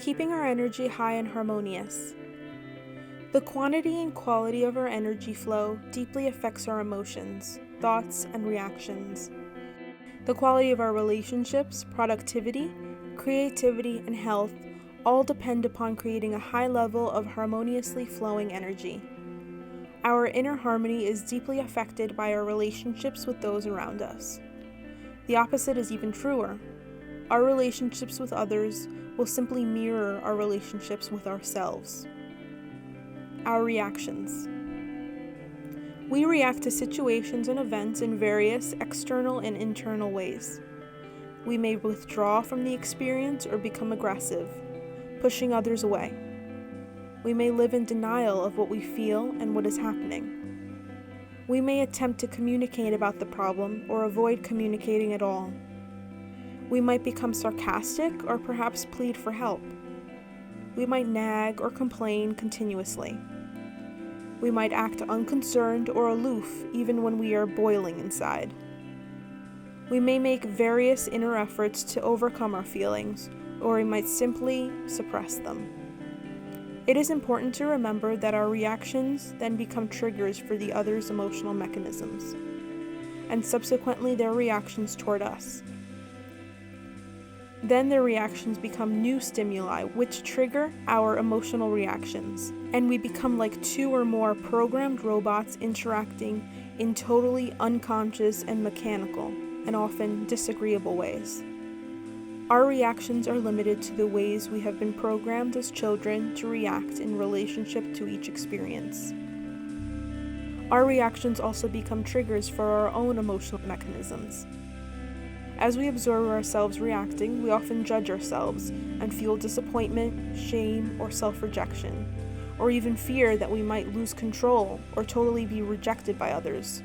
keeping our energy high and harmonious. The quantity and quality of our energy flow deeply affects our emotions, thoughts, and reactions. The quality of our relationships, productivity, creativity, and health all depend upon creating a high level of harmoniously flowing energy. Our inner harmony is deeply affected by our relationships with those around us. The opposite is even truer. Our relationships with others will simply mirror our relationships with ourselves. Our reactions. We react to situations and events in various external and internal ways. We may withdraw from the experience or become aggressive, pushing others away. We may live in denial of what we feel and what is happening. We may attempt to communicate about the problem or avoid communicating at all. We might become sarcastic or perhaps plead for help. We might nag or complain continuously. We might act unconcerned or aloof even when we are boiling inside. We may make various inner efforts to overcome our feelings, or we might simply suppress them. It is important to remember that our reactions then become triggers for the other's emotional mechanisms, and subsequently their reactions toward us. Then their reactions become new stimuli, which trigger our emotional reactions, and we become like two or more programmed robots interacting in totally unconscious and mechanical, and often disagreeable ways. Our reactions are limited to the ways we have been programmed as children to react in relationship to each experience. Our reactions also become triggers for our own emotional mechanisms. As we observe ourselves reacting, we often judge ourselves and feel disappointment, shame, or self-rejection, or even fear that we might lose control or totally be rejected by others.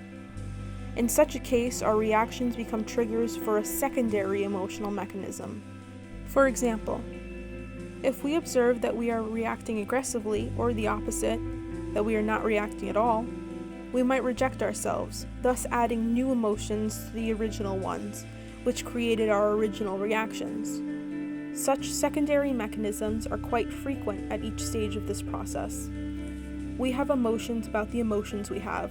In such a case, our reactions become triggers for a secondary emotional mechanism. For example, if we observe that we are reacting aggressively, or the opposite, that we are not reacting at all, we might reject ourselves, thus adding new emotions to the original ones, which created our original reactions. Such secondary mechanisms are quite frequent at each stage of this process. We have emotions about the emotions we have.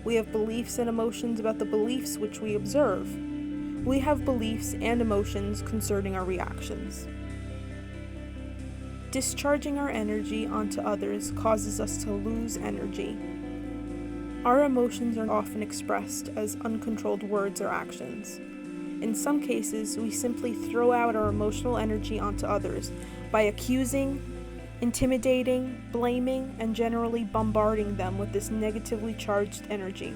We have beliefs and emotions about the beliefs which we observe. We have beliefs and emotions concerning our reactions. Discharging our energy onto others causes us to lose energy. Our emotions are often expressed as uncontrolled words or actions. In some cases, we simply throw out our emotional energy onto others by accusing, intimidating, blaming, and generally bombarding them with this negatively charged energy.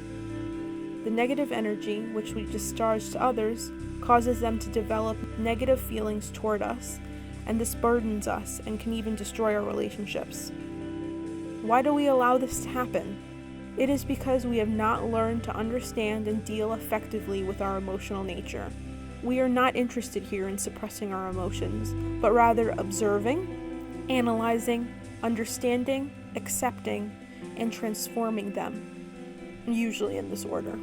The negative energy, which we discharge to others, causes them to develop negative feelings toward us, and this burdens us and can even destroy our relationships. Why do we allow this to happen? It is because we have not learned to understand and deal effectively with our emotional nature. We are not interested here in suppressing our emotions, but rather observing, analyzing, understanding, accepting, and transforming them, usually in this order.